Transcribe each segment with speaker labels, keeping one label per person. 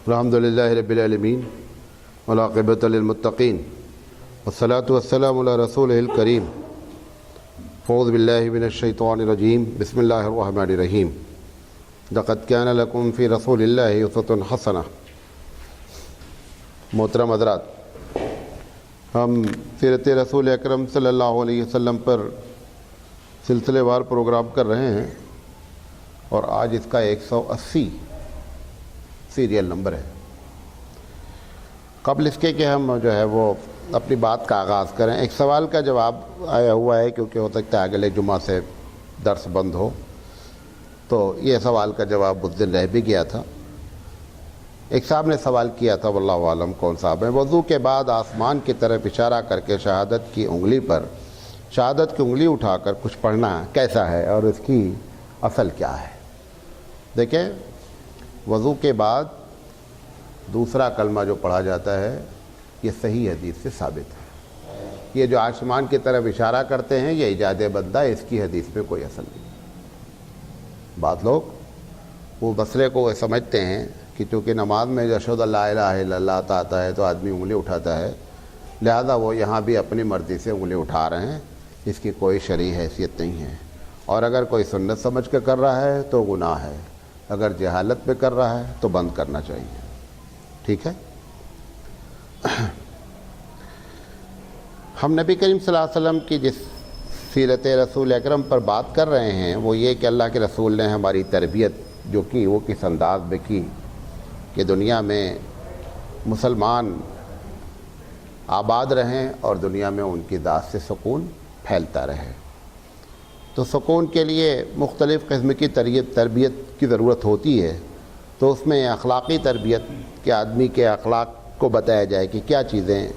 Speaker 1: الحمدللہ رب العالمین والعاقبۃ للمتقین والصلاۃ والسلام علی رسولہ الکریم اعوذ باللہ من الشیطان الرجیم بسم اللہ الرحمن الرحیم لقد کان لکم فی رسول اللہ اسوۃ حسنہ۔ محترم حضرات، ہم سیرت رسول اکرم صلی اللہ علیہ وسلم پر سلسلے وار پروگرام کر رہے ہیں اور آج اس کا 180 سیریل نمبر ہے۔ قبل اس کے کہ ہم وہ اپنی بات کا آغاز کریں، ایک سوال کا جواب آیا ہوا ہے، کیونکہ ہو سکتا ہے اگلے جمعہ سے درس بند ہو، تو یہ سوال کا جواب اس دن رہ بھی گیا تھا۔ ایک صاحب نے سوال کیا تھا، واللہ عالم کون صاحب ہے، وضو کے بعد آسمان کی طرف اشارہ کر کے شہادت کی انگلی اٹھا کر کچھ پڑھنا کیسا ہے اور اس کی اصل کیا ہے؟ دیکھیں، وضو کے بعد دوسرا کلمہ جو پڑھا جاتا ہے یہ صحیح حدیث سے ثابت ہے۔ یہ جو آسمان کی طرف اشارہ کرتے ہیں یہ ایجاد بندہ ہے، اس کی حدیث میں کوئی اصل نہیں۔ بعض لوگ وہ مسئلے کو سمجھتے ہیں کہ چونکہ نماز میں اشہد ان لا الہ الا اللہ آتا ہے تو آدمی انگلی اٹھاتا ہے، لہذا وہ یہاں بھی اپنی مرضی سے انگلی اٹھا رہے ہیں، اس کی کوئی شرعی حیثیت نہیں ہے، اور اگر کوئی سنت سمجھ کے کر رہا ہے تو گناہ ہے، اگر جہالت پہ کر رہا ہے تو بند کرنا چاہیے۔ ٹھیک ہے، ہم نبی کریم صلی اللہ علیہ وسلم کی جس سیرت رسول اکرم پر بات کر رہے ہیں وہ یہ کہ اللہ کے رسول نے ہماری تربیت جو کی وہ کس انداز میں کی کہ دنیا میں مسلمان آباد رہیں اور دنیا میں ان کی ذات سے سکون پھیلتا رہے۔ تو سکون کے لیے مختلف قسم کی تربیت کی ضرورت ہوتی ہے، تو اس میں اخلاقی تربیت کہ آدمی کے اخلاق کو بتایا جائے کہ کیا چیزیں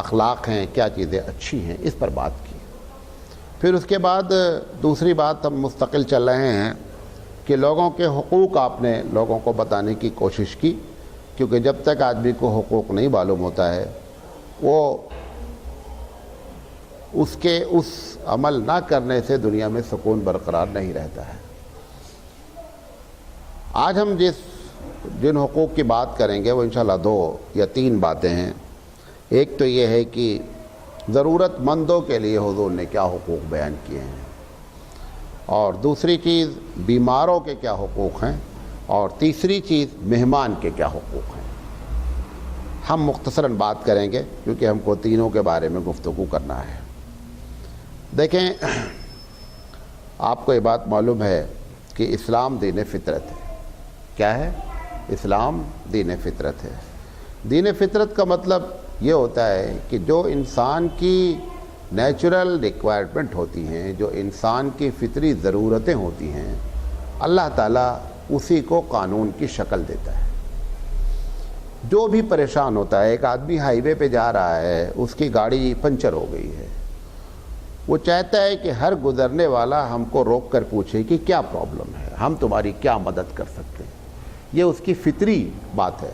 Speaker 1: اخلاق ہیں، کیا چیزیں اچھی ہیں، اس پر بات کی۔ پھر اس کے بعد دوسری بات ہم مستقل چل رہے ہیں کہ لوگوں کے حقوق آپ نے لوگوں کو بتانے کی کوشش کی، کیونکہ جب تک آدمی کو حقوق نہیں معلوم ہوتا ہے وہ اس عمل نہ کرنے سے دنیا میں سکون برقرار نہیں رہتا ہے۔ آج ہم جن حقوق کی بات کریں گے وہ انشاءاللہ 2 یا 3 باتیں ہیں۔ ایک تو یہ ہے کہ ضرورت مندوں کے لیے حضور نے کیا حقوق بیان کیے ہیں، اور دوسری چیز بیماروں کے کیا حقوق ہیں، اور تیسری چیز مہمان کے کیا حقوق ہیں۔ ہم مختصراً بات کریں گے کیونکہ ہم کو تینوں کے بارے میں گفتگو کرنا ہے۔ دیکھیں، آپ کو یہ بات معلوم ہے کہ اسلام دین فطرت ہے۔ کیا ہے؟ اسلام دین فطرت ہے۔ دین فطرت کا مطلب یہ ہوتا ہے کہ جو انسان کی نیچرل ریکوائرمنٹ ہوتی ہیں، جو انسان کی فطری ضرورتیں ہوتی ہیں، اللہ تعالیٰ اسی کو قانون کی شکل دیتا ہے۔ جو بھی پریشان ہوتا ہے، ایک آدمی ہائی وے پہ جا رہا ہے، اس کی گاڑی پنچر ہو گئی ہے، وہ چاہتا ہے کہ ہر گزرنے والا ہم کو روک کر پوچھے کہ کیا پرابلم ہے، ہم تمہاری کیا مدد کر سکتے ہیں۔ یہ اس کی فطری بات ہے۔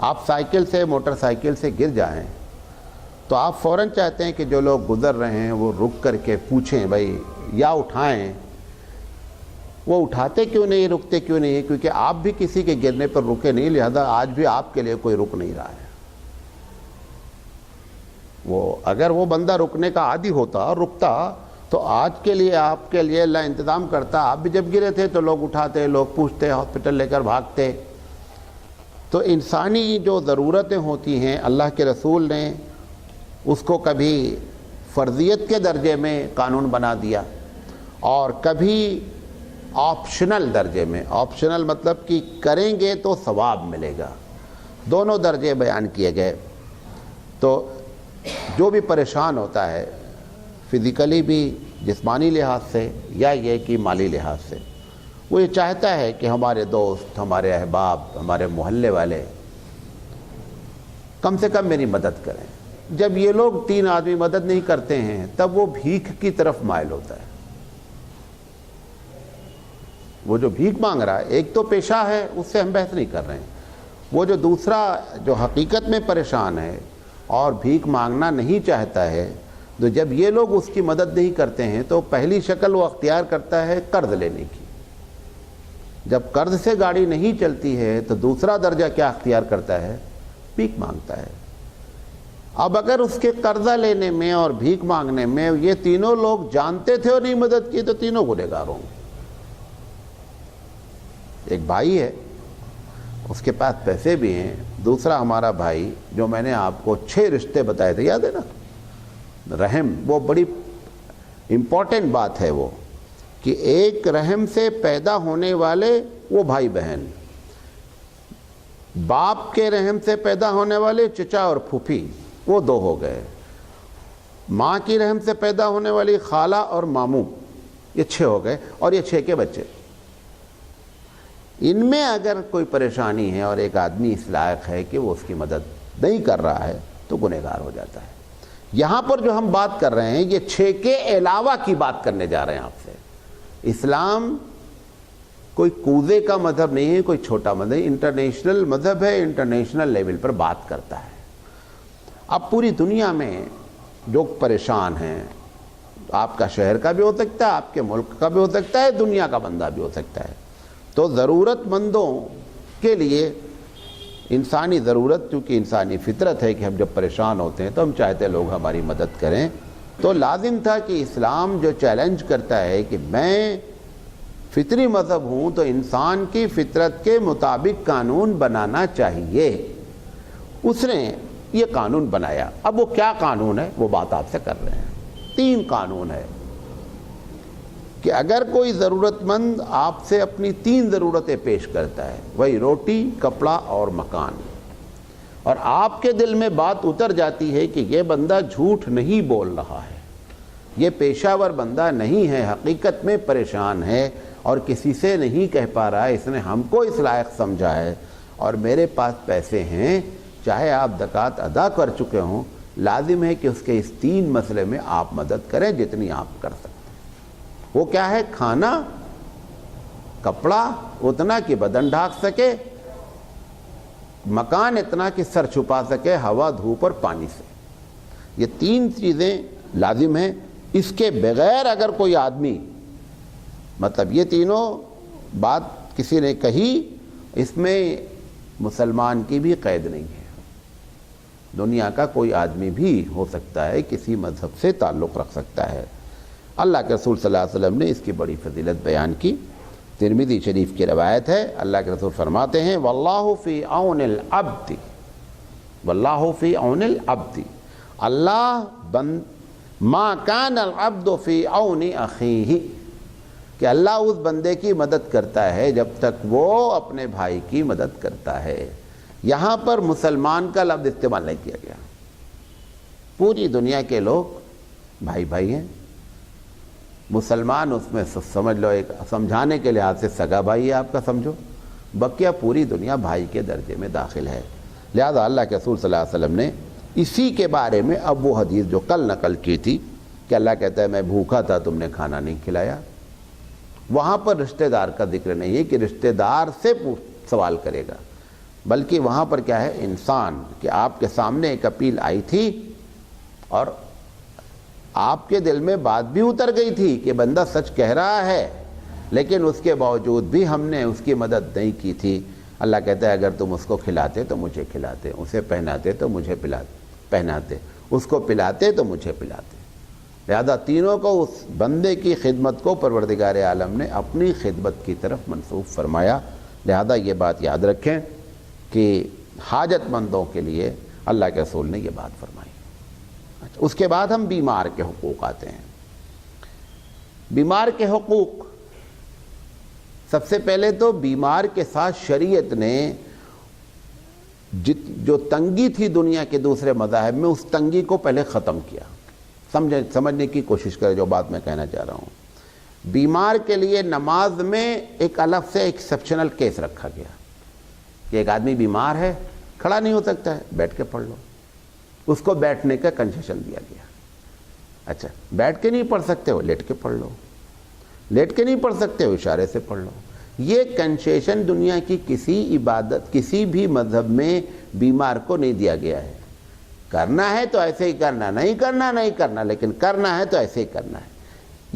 Speaker 1: آپ سائیکل سے موٹر سائیکل سے گر جائیں تو آپ فوراً چاہتے ہیں کہ جو لوگ گزر رہے ہیں وہ رک کر کے پوچھیں بھائی یا اٹھائیں۔ وہ اٹھاتے کیوں نہیں، رکتے کیوں نہیں؟ کیونکہ آپ بھی کسی کے گرنے پر رکے نہیں، لہذا آج بھی آپ کے لیے کوئی رک نہیں رہا ہے۔ اگر وہ بندہ رکنے کا عادی ہوتا اور رکتا تو آج کے لیے آپ کے لیے اللہ انتظام کرتا۔ آپ بھی جب گرے تھے تو لوگ اٹھاتے، لوگ پوچھتے، ہاسپٹل لے کر بھاگتے۔ تو انسانی جو ضرورتیں ہوتی ہیں اللہ کے رسول نے اس کو کبھی فرضیت کے درجے میں قانون بنا دیا اور کبھی آپشنل درجے میں۔ آپشنل مطلب کہ کریں گے تو ثواب ملے گا، دونوں درجے بیان کیے گئے۔ تو جو بھی پریشان ہوتا ہے فزیکلی بھی، جسمانی لحاظ سے یا یہ کہ مالی لحاظ سے، وہ یہ چاہتا ہے کہ ہمارے دوست، ہمارے احباب، ہمارے محلے والے کم سے کم میری مدد کریں۔ جب یہ لوگ 3 آدمی مدد نہیں کرتے ہیں تب وہ بھیک کی طرف مائل ہوتا ہے۔ وہ جو بھیک مانگ رہا ہے، ایک تو پیشہ ہے، اس سے ہم بحث نہیں کر رہے ہیں، وہ جو دوسرا جو حقیقت میں پریشان ہے اور بھیک مانگنا نہیں چاہتا ہے، تو جب یہ لوگ اس کی مدد نہیں کرتے ہیں تو پہلی شکل وہ اختیار کرتا ہے قرض لینے کی۔ جب قرض سے گاڑی نہیں چلتی ہے تو دوسرا درجہ کیا اختیار کرتا ہے؟ بھیک مانگتا ہے۔ اب اگر اس کے قرضہ لینے میں اور بھیک مانگنے میں یہ تینوں لوگ جانتے تھے اور نہیں مدد کی تو تینوں گنہگار ہوں گے۔ ایک بھائی ہے، اس کے پاس پیسے بھی ہیں، دوسرا ہمارا بھائی جو میں نے آپ کو 6 رشتے بتائے تھے، یاد ہے نا؟ رحم، وہ بڑی امپورٹنٹ بات ہے وہ، کہ ایک رحم سے پیدا ہونے والے وہ بھائی بہن، باپ کے رحم سے پیدا ہونے والے چچا اور پھوپھی، وہ 2 ہو گئے، ماں کی رحم سے پیدا ہونے والی خالہ اور ماموں، یہ 6 ہو گئے، اور یہ 6 کے بچے۔ ان میں اگر کوئی پریشانی ہے اور ایک آدمی اس لائق ہے کہ وہ اس کی مدد نہیں کر رہا ہے تو گنہگار ہو جاتا ہے۔ یہاں پر جو ہم بات کر رہے ہیں یہ 6 کے علاوہ کی بات کرنے جا رہے ہیں آپ سے۔ اسلام کوئی کوزے کا مذہب نہیں ہے، کوئی چھوٹا مذہب، انٹرنیشنل مذہب ہے، انٹرنیشنل لیول پر بات کرتا ہے۔ اب پوری دنیا میں جو پریشان ہیں، آپ کا شہر کا بھی ہو سکتا ہے، آپ کے ملک کا بھی ہو سکتا ہے، دنیا کا بندہ بھی ہو سکتا ہے، تو ضرورت مندوں کے لیے انسانی ضرورت، کیونکہ انسانی فطرت ہے کہ ہم جب پریشان ہوتے ہیں تو ہم چاہتے ہیں لوگ ہماری مدد کریں، تو لازم تھا کہ اسلام جو چیلنج کرتا ہے کہ میں فطری مذہب ہوں تو انسان کی فطرت کے مطابق قانون بنانا چاہیے، اس نے یہ قانون بنایا۔ اب وہ کیا قانون ہے وہ بات آپ سے کر رہے ہیں۔ 3 قانون ہے کہ اگر کوئی ضرورت مند آپ سے اپنی 3 ضرورتیں پیش کرتا ہے، وہی روٹی، کپڑا اور مکان، اور آپ کے دل میں بات اتر جاتی ہے کہ یہ بندہ جھوٹ نہیں بول رہا ہے، یہ پیشہ ور بندہ نہیں ہے، حقیقت میں پریشان ہے اور کسی سے نہیں کہہ پا رہا ہے، اس نے ہم کو اس لائق سمجھا ہے، اور میرے پاس پیسے ہیں، چاہے آپ زکوٰۃ ادا کر چکے ہوں، لازم ہے کہ اس کے اس 3 مسئلے میں آپ مدد کریں جتنی آپ کر سکتے ہیں۔ وہ کیا ہے؟ کھانا، کپڑا اتنا کہ بدن ڈھانک سکے، مکان اتنا کہ سر چھپا سکے ہوا، دھوپ اور پانی سے۔ یہ 3 چیزیں لازم ہیں، اس کے بغیر اگر کوئی آدمی، مطلب یہ تینوں بات کسی نے کہی، اس میں مسلمان کی بھی قید نہیں ہے، دنیا کا کوئی آدمی بھی ہو سکتا ہے، کسی مذہب سے تعلق رکھ سکتا ہے۔ اللہ کے رسول صلی اللہ علیہ وسلم نے اس کی بڑی فضیلت بیان کی۔ ترمذی شریف کی روایت ہے، اللہ کے رسول فرماتے ہیں واللہ فی عون العبد، واللہ فی عون العبد، اللہ ما کان العبد فی عون اخیہ، کہ اللہ اس بندے کی مدد کرتا ہے جب تک وہ اپنے بھائی کی مدد کرتا ہے۔ یہاں پر مسلمان کا لفظ استعمال نہیں کیا گیا، پوری دنیا کے لوگ بھائی بھائی ہیں، مسلمان اس میں سمجھ لو ایک سمجھانے کے لحاظ سے سگا بھائی ہے آپ کا، سمجھو، بقیہ پوری دنیا بھائی کے درجے میں داخل ہے۔ لہذا اللہ کے رسول صلی اللہ علیہ وسلم نے اسی کے بارے میں اب وہ حدیث جو کل نقل کی تھی کہ اللہ کہتا ہے میں بھوکا تھا تم نے کھانا نہیں کھلایا، وہاں پر رشتہ دار کا ذکر نہیں ہے کہ رشتہ دار سے سوال کرے گا، بلکہ وہاں پر کیا ہے؟ انسان، کہ آپ کے سامنے ایک اپیل آئی تھی اور آپ کے دل میں بات بھی اتر گئی تھی کہ بندہ سچ کہہ رہا ہے، لیکن اس کے باوجود بھی ہم نے اس کی مدد نہیں کی تھی۔ اللہ کہتا ہے اگر تم اس کو کھلاتے تو مجھے کھلاتے، اسے پہناتے تو مجھے پہناتے، اس کو پلاتے تو مجھے پلاتے۔ لہذا تینوں کو اس بندے کی خدمت کو پروردگار عالم نے اپنی خدمت کی طرف منسوب فرمایا۔ لہذا یہ بات یاد رکھیں کہ حاجت مندوں کے لیے اللہ کے رسول نے یہ بات فرمائی۔ اس کے بعد ہم بیمار کے حقوق آتے ہیں۔ بیمار کے حقوق، سب سے پہلے تو بیمار کے ساتھ شریعت نے جو تنگی تھی دنیا کے دوسرے مذاہب میں، اس تنگی کو پہلے ختم کیا۔ سمجھنے کی کوشش کرے جو بات میں کہنا چاہ رہا ہوں۔ بیمار کے لیے نماز میں ایک الگ سے ایکسیپشنل کیس رکھا گیا کہ ایک آدمی بیمار ہے، کھڑا نہیں ہو سکتا ہے، بیٹھ کے پڑھ لو، اس کو بیٹھنے کا کنسیشن دیا گیا۔ اچھا بیٹھ کے نہیں پڑھ سکتے ہو، لیٹ کے پڑھ لو، لیٹ کے نہیں پڑھ سکتے ہو، اشارے سے پڑھ لو۔ یہ کنسیشن دنیا کی کسی عبادت، کسی بھی مذہب میں بیمار کو نہیں دیا گیا ہے۔ کرنا ہے تو ایسے ہی کرنا، نہیں کرنا، لیکن کرنا ہے تو ایسے ہی کرنا ہے۔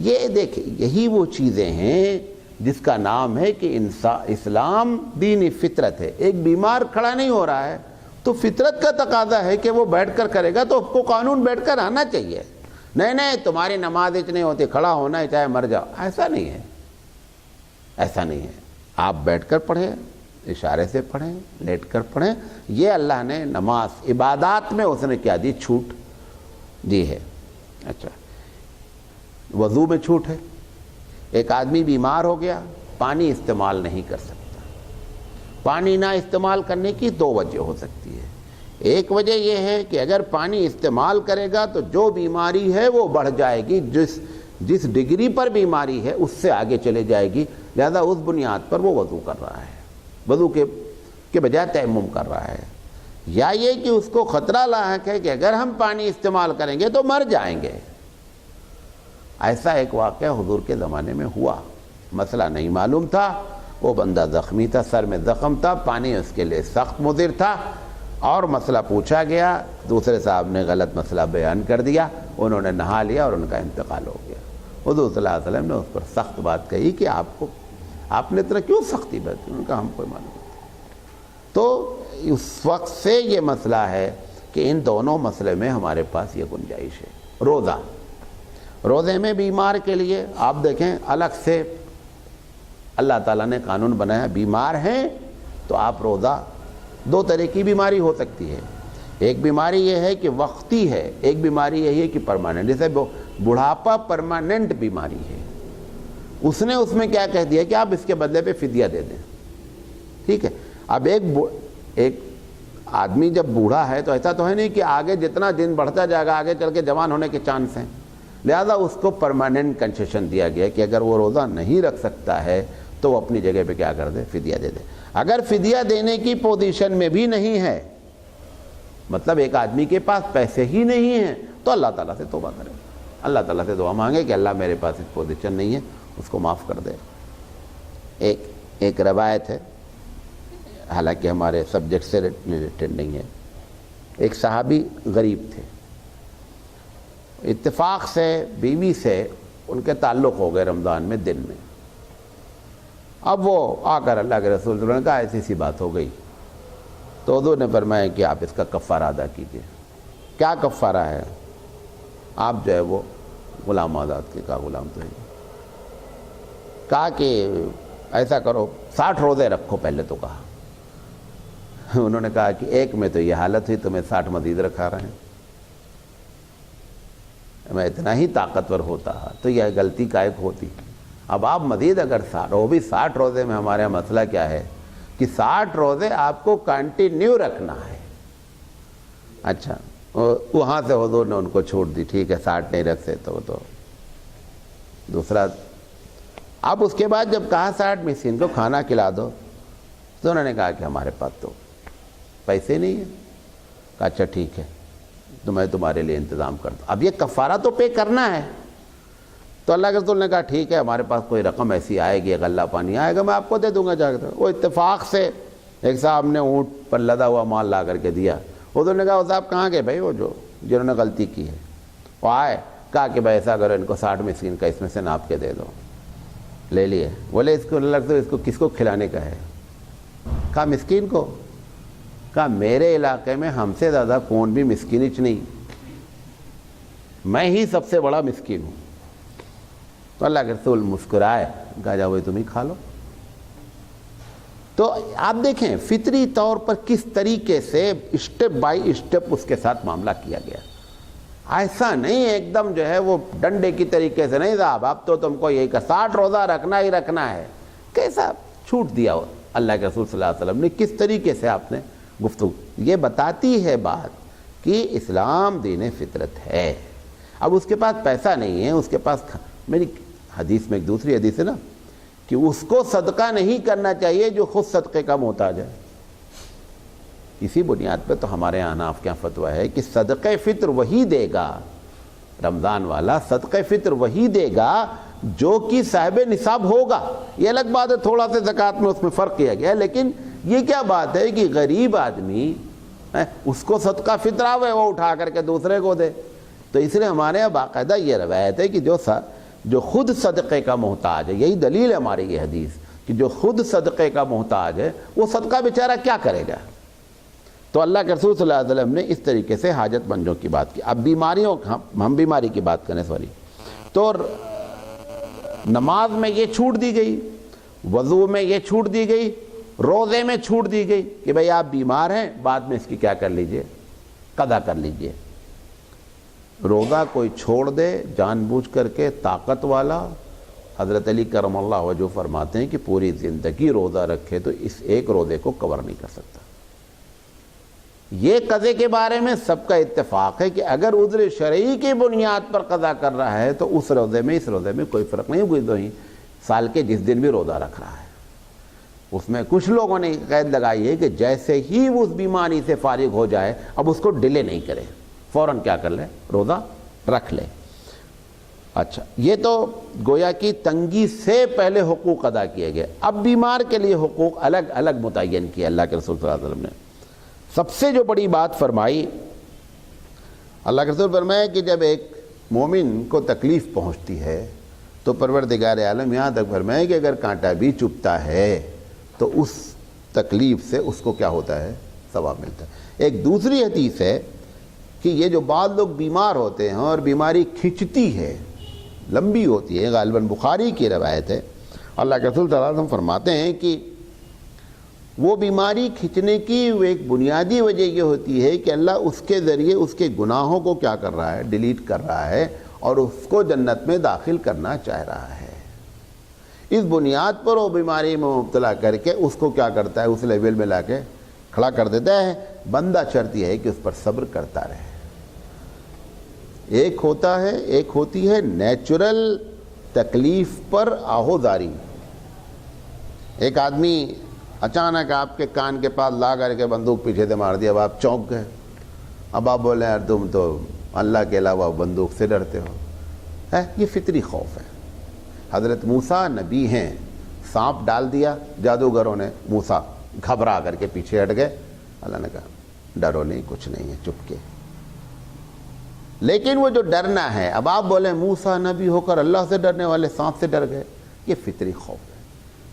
Speaker 1: یہ دیکھیں، یہی وہ چیزیں ہیں جس کا نام ہے کہ اسلام دین فطرت ہے. ایک بیمار کھڑا نہیں ہو رہا ہے تو فطرت کا تقاضا ہے کہ وہ بیٹھ کر کرے گا, تو اس کو قانون بیٹھ کر آنا چاہیے. نہیں تمہاری نماز اتنی ہوتی, کھڑا ہونا ہے چاہے مر جاؤ. ایسا نہیں ہے, ایسا نہیں ہے. آپ بیٹھ کر پڑھیں, اشارے سے پڑھیں, لیٹ کر پڑھیں. یہ اللہ نے نماز عبادات میں اس نے کیا دی, چھوٹ دی ہے. اچھا, وضو میں چھوٹ ہے. ایک آدمی بیمار ہو گیا, پانی استعمال نہیں کر سکتا. پانی نہ استعمال کرنے کی دو وجہ ہو سکتی ہے. ایک وجہ یہ ہے کہ اگر پانی استعمال کرے گا تو جو بیماری ہے وہ بڑھ جائے گی, جس ڈگری پر بیماری ہے اس سے آگے چلے جائے گی, لہذا اس بنیاد پر وہ وضو کر رہا ہے, وضو کے بجائے تیمم کر رہا ہے. یا یہ کہ اس کو خطرہ لاحق ہے کہ اگر ہم پانی استعمال کریں گے تو مر جائیں گے. ایسا ایک واقعہ حضور کے زمانے میں ہوا. مسئلہ نہیں معلوم تھا, وہ بندہ زخمی تھا, سر میں زخم تھا, پانی اس کے لیے سخت مضر تھا, اور مسئلہ پوچھا گیا, دوسرے صاحب نے غلط مسئلہ بیان کر دیا, انہوں نے نہا لیا اور ان کا انتقال ہو گیا. حضور صلی اللہ علیہ وسلم نے اس پر سخت بات کہی کہ آپ نے اتنا کیوں سختی برتی؟ ان کا ہم کوئی معلوم نہیں. تو اس وقت سے یہ مسئلہ ہے کہ ان دونوں مسئلے میں ہمارے پاس یہ گنجائش ہے. روزے میں بیمار کے لیے آپ دیکھیں الگ سے اللہ تعالیٰ نے قانون بنایا. بیمار ہیں تو آپ روزہ, دو طرح کی بیماری ہو سکتی ہے. ایک بیماری یہ ہے کہ وقتی ہے, ایک بیماری یہی ہے کہ پرماننٹ. جیسے بڑھاپا پرماننٹ بیماری ہے, اس نے اس میں کیا کہہ دیا کہ آپ اس کے بدلے پہ فدیہ دے دیں. ٹھیک ہے. اب ایک آدمی جب بوڑھا ہے تو ایسا تو ہے نہیں کہ آگے جتنا دن بڑھتا جائے گا آگے چل کے جوان ہونے کے چانس ہیں, لہذا اس کو پرماننٹ کنسیشن دیا گیا کہ اگر وہ روزہ نہیں رکھ سکتا ہے تو وہ اپنی جگہ پہ کیا کر دے, فدیہ دے دے. اگر فدیہ دینے کی پوزیشن میں بھی نہیں ہے, مطلب ایک آدمی کے پاس پیسے ہی نہیں ہیں, تو اللہ تعالیٰ سے توبہ کرے, اللہ تعالیٰ سے دعا مانگے کہ اللہ میرے پاس اس پوزیشن نہیں ہے, اس کو معاف کر دے. ایک روایت ہے, حالانکہ ہمارے سبجیکٹ سے ریلیٹڈ نہیں ہے. ایک صحابی غریب تھے, اتفاق سے بیوی سے ان کے تعلق ہو گئے رمضان میں دن میں. اب وہ آ کر اللہ کے رسول صلی اللہ علیہ وسلم نے کہا ایسی سی بات ہو گئی, تو حضور نے فرمایا کہ آپ اس کا کفارہ ادا کیجئے. کیا کفارہ ہے؟ آپ جو ہے وہ غلام آزاد کے, کہا غلام تو ہے. کہا کہ ایسا کرو 60 روزے رکھو پہلے تو. کہا انہوں نے کہا کہ ایک میں تو یہ حالت ہوئی, تو میں 60 مزید رکھا رہے ہیں. میں اتنا ہی طاقتور ہوتا تو یہ غلطی کا ایک ہوتی. اب آپ مزید اگر 60, وہ بھی 60 روزے میں ہمارے یہاں مسئلہ کیا ہے کہ 60 روزے آپ کو کنٹینیو رکھنا ہے. اچھا, وہاں سے حضور نے ان کو چھوٹ دی, ٹھیک ہے 60 نہیں رکھ سکتے تو دوسرا. اب اس کے بعد جب کہا 60 مسکین کو کھانا کھلا دو, تو انہوں نے کہا کہ ہمارے پاس تو پیسے نہیں ہیں. کہا اچھا ٹھیک ہے, تو میں تمہارے لیے انتظام کر دوں. اب یہ کفارہ تو پے کرنا ہے. تو اللہ کے رسول نے کہا ٹھیک ہے, ہمارے پاس کوئی رقم ایسی آئے گی, غلہ پانی آئے گا, میں آپ کو دے دوں گا جا کر. وہ اتفاق سے ایک صاحب نے اونٹ پر لدا ہوا مال لا کر کے دیا. حضور نے کہا وہ صاحب کہاں گئے بھائی, وہ جنہوں نے غلطی کی ہے؟ وہ آئے, کہا کہ بھائی ایسا کرو ان کو 60 مسکین کا اس میں سے ناپ کے دے دو. لے لیے. بولے اس کو اللہ اس کو کس کو کھلانے کا ہے؟ کہا مسکین کو. کہا میرے علاقے میں ہم سے زیادہ کون بھی مسکینچ نہیں, میں ہی سب سے بڑا مسکین ہوں. تو اللہ کے رسول مسکرائے, کہا جاؤ تم ہی کھا لو. تو آپ دیکھیں فطری طور پر کس طریقے سے اسٹیپ بائی اسٹیپ اس کے ساتھ معاملہ کیا گیا. ایسا نہیں ایک دم جو ہے وہ ڈنڈے کی طریقے سے, نہیں صاحب اب تو تم کو یہی کہ 60 روزہ رکھنا ہی رکھنا ہے. کیسا چھوٹ دیا ہو اللہ کے رسول صلی اللہ علیہ وسلم نے, کس طریقے سے آپ نے گفتگو. یہ بتاتی ہے بات کہ اسلام دین فطرت ہے. اب اس کے پاس پیسہ نہیں ہے, اس کے پاس میری حدیث میں ایک دوسری حدیث ہے نا کہ اس کو صدقہ نہیں کرنا چاہیے جو خود صدقے کا محتاج ہے. اسی بنیاد پہ تو ہمارے یہاں حناف کیا فتویٰ ہے کہ صدقہ فطر وہی دے گا, رمضان والا صدقہ فطر وہی دے گا جو کہ صاحب نصاب ہوگا. یہ الگ بات ہے تھوڑا سا زکوٰۃ میں اس میں فرق کیا گیا, لیکن یہ کیا بات ہے کہ غریب آدمی اس کو صدقہ فطر آوے وہ اٹھا کر کے دوسرے کو دے. تو اس لیے ہمارے یہاں باقاعدہ یہ روایت ہے کہ جو جو خود صدقے کا محتاج ہے، یہی دلیل ہے ہماری یہ حدیث کہ جو خود صدقے کا محتاج ہے وہ صدقہ بیچارہ کیا کرے گا؟ تو اللہ کے رسول صلی اللہ علیہ وسلم نے اس طریقے سے حاجت مندوں کی بات کی۔ اب بیماریوں، ہم بیماری کی بات کریں تو نماز میں یہ چھوٹ دی گئی، وضو میں یہ چھوٹ دی گئی، روزے میں چھوٹ دی گئی کہ بھئی آپ بیمار ہیں، بعد میں اس کی کیا کر لیجئے، قضا کر لیجئے۔ روزہ کوئی چھوڑ دے جان بوجھ کر کے، طاقت والا، حضرت علی کرم اللہ وجہ فرماتے ہیں کہ پوری زندگی روزہ رکھے تو اس ایک روزے کو کور نہیں کر سکتا۔ یہ قضے کے بارے میں سب کا اتفاق ہے کہ اگر عذر شرعی کی بنیاد پر قضا کر رہا ہے تو اس روزے میں اس روزے میں کوئی فرق نہیں، کوئی سال کے جس دن بھی روزہ رکھ رہا ہے۔ اس میں کچھ لوگوں نے قید لگائی ہے کہ جیسے ہی وہ اس بیماری سے فارغ ہو جائے اب اس کو ڈیلے نہیں کرے، فوراً کیا کر لے، روزہ رکھ لے۔ اچھا، یہ تو گویا کی تنگی سے پہلے حقوق ادا کیے گئے۔ اب بیمار کے لیے حقوق الگ الگ متعین کیے اللہ کے رسول صلی اللہ علیہ وسلم نے۔ سب سے جو بڑی بات فرمائی، اللہ کے رسول فرمایا کہ جب ایک مومن کو تکلیف پہنچتی ہے تو پروردگار عالم یہاں تک فرمایا کہ اگر کانٹا بھی چبھتا ہے تو اس تکلیف سے اس کو کیا ہوتا ہے، ثواب ملتا ہے۔ ایک دوسری حدیث ہے کہ یہ جو بعض لوگ بیمار ہوتے ہیں اور بیماری کھنچتی ہے، لمبی ہوتی ہے، غالباً بخاری کی روایت ہے، اللہ کے رسول صلی اللہ علیہ وسلم فرماتے ہیں کہ وہ بیماری کھنچنے کی ایک بنیادی وجہ یہ ہوتی ہے کہ اللہ اس کے ذریعے اس کے گناہوں کو کیا کر رہا ہے، ڈیلیٹ کر رہا ہے اور اس کو جنت میں داخل کرنا چاہ رہا ہے۔ اس بنیاد پر وہ بیماری میں مبتلا کر کے اس کو کیا کرتا ہے، اس لیول میں لا کے کھڑا کر دیتا ہے۔ بندہ شرط یہ ہے کہ اس پر صبر کرتا رہے۔ ایک ہوتی ہے نیچرل تکلیف پر آہوزاری۔ ایک آدمی اچانک آپ کے کان کے پاس لا کر کے بندوق پیچھے سے مار دیا، اب آپ چونک گئے، اب آپ بولے یار تم تو اللہ کے علاوہ بندوق سے ڈرتے ہو، یہ فطری خوف ہے۔ حضرت موسیٰ نبی ہیں، سانپ ڈال دیا جادوگروں نے، موسیٰ گھبرا کر کے پیچھے ہٹ گئے، اللہ نے کہا ڈرو نہیں، کچھ نہیں ہے، چپ کے۔ لیکن وہ جو ڈرنا ہے، اب آپ بولیں موسیٰ نبی ہو کر اللہ سے ڈرنے والے سانپ سے ڈر گئے، یہ فطری خوف ہے۔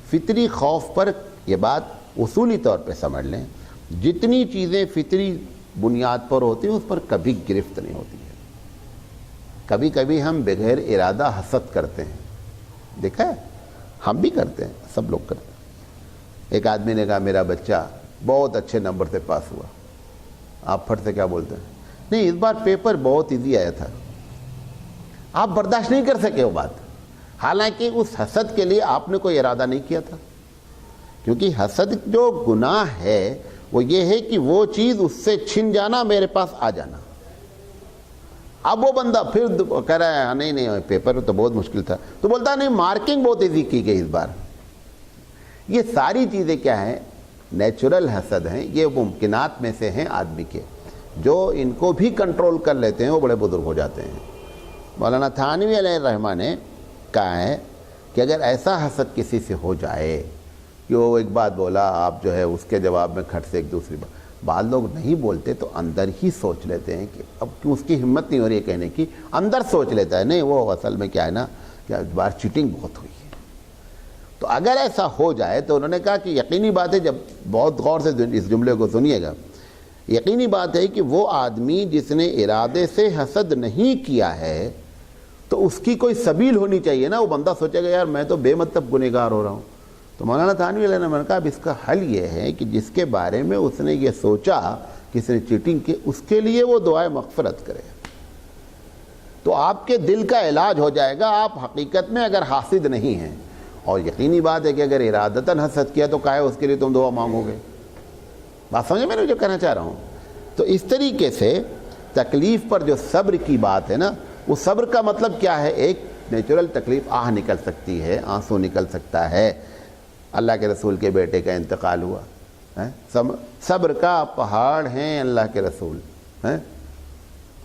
Speaker 1: فطری خوف پر یہ بات اصولی طور پہ سمجھ لیں، جتنی چیزیں فطری بنیاد پر ہوتی ہیں اس پر کبھی گرفت نہیں ہوتی ہے۔ کبھی کبھی ہم بغیر ارادہ حسد کرتے ہیں، دیکھا ہے، ہم بھی کرتے ہیں، سب لوگ کرتے ہیں۔ ایک آدمی نے کہا میرا بچہ بہت اچھے نمبر سے پاس ہوا، آپ پھٹ سے کیا بولتے ہیں، نہیں اس بار پیپر بہت ایزی آیا تھا۔ آپ برداشت نہیں کر سکے وہ بات، حالانکہ اس حسد کے لیے آپ نے کوئی ارادہ نہیں کیا تھا۔ کیونکہ حسد جو گناہ ہے وہ یہ ہے کہ وہ چیز اس سے چھن جانا، میرے پاس آ جانا۔ اب وہ بندہ پھر کہہ رہا ہے نہیں پیپر تو بہت مشکل تھا، تو بولتا نہیں مارکنگ بہت ایزی کی گئی اس بار۔ یہ ساری چیزیں کیا ہیں، نیچرل حسد ہیں، یہ ممکنات میں سے ہیں آدمی کے، جو ان کو بھی کنٹرول کر لیتے ہیں وہ بڑے بزرگ ہو جاتے ہیں۔ مولانا تھانوی علیہ الرحمہ نے کہا ہے کہ اگر ایسا حسد کسی سے ہو جائے کہ وہ ایک بات بولا، آپ جو ہے اس کے جواب میں کھٹ سے ایک دوسری بات، بعض لوگ نہیں بولتے تو اندر ہی سوچ لیتے ہیں کہ اب کیوں اس کی ہمت نہیں ہو رہی ہے کہنے کی، اندر سوچ لیتا ہے نہیں وہ اصل میں کیا ہے نا کہ اس بار چیٹنگ بہت ہوئی ہے۔ تو اگر ایسا ہو جائے تو انہوں نے کہا کہ یقینی بات ہے، جب بہت غور سے اس جملے کو سنیے گا، یقینی بات ہے کہ وہ آدمی جس نے ارادے سے حسد نہیں کیا ہے تو اس کی کوئی سبیل ہونی چاہیے نا، وہ بندہ سوچے گا یار میں تو بے مطلب گنہگار ہو رہا ہوں۔ تو مولانا تھانوی علیہ نے کہا اب اس کا حل یہ ہے کہ جس کے بارے میں اس نے یہ سوچا کہ اس نے چیٹنگ کی، اس کے لیے وہ دعائے مغفرت کرے تو آپ کے دل کا علاج ہو جائے گا۔ آپ حقیقت میں اگر حاسد نہیں ہیں، اور یقینی بات ہے کہ اگر ارادتاً حسد کیا تو کہے اس کے لیے تم دعا مانگو گے۔ بات سمجھے میں نے جو کہنا چاہ رہا ہوں؟ تو اس طریقے سے تکلیف پر جو صبر کی بات ہے نا، وہ صبر کا مطلب کیا ہے، ایک نیچرل تکلیف آہ نکل سکتی ہے، آنسو نکل سکتا ہے، اللہ کے رسول کے بیٹے کا انتقال ہوا، صبر کا پہاڑ ہیں اللہ کے رسول،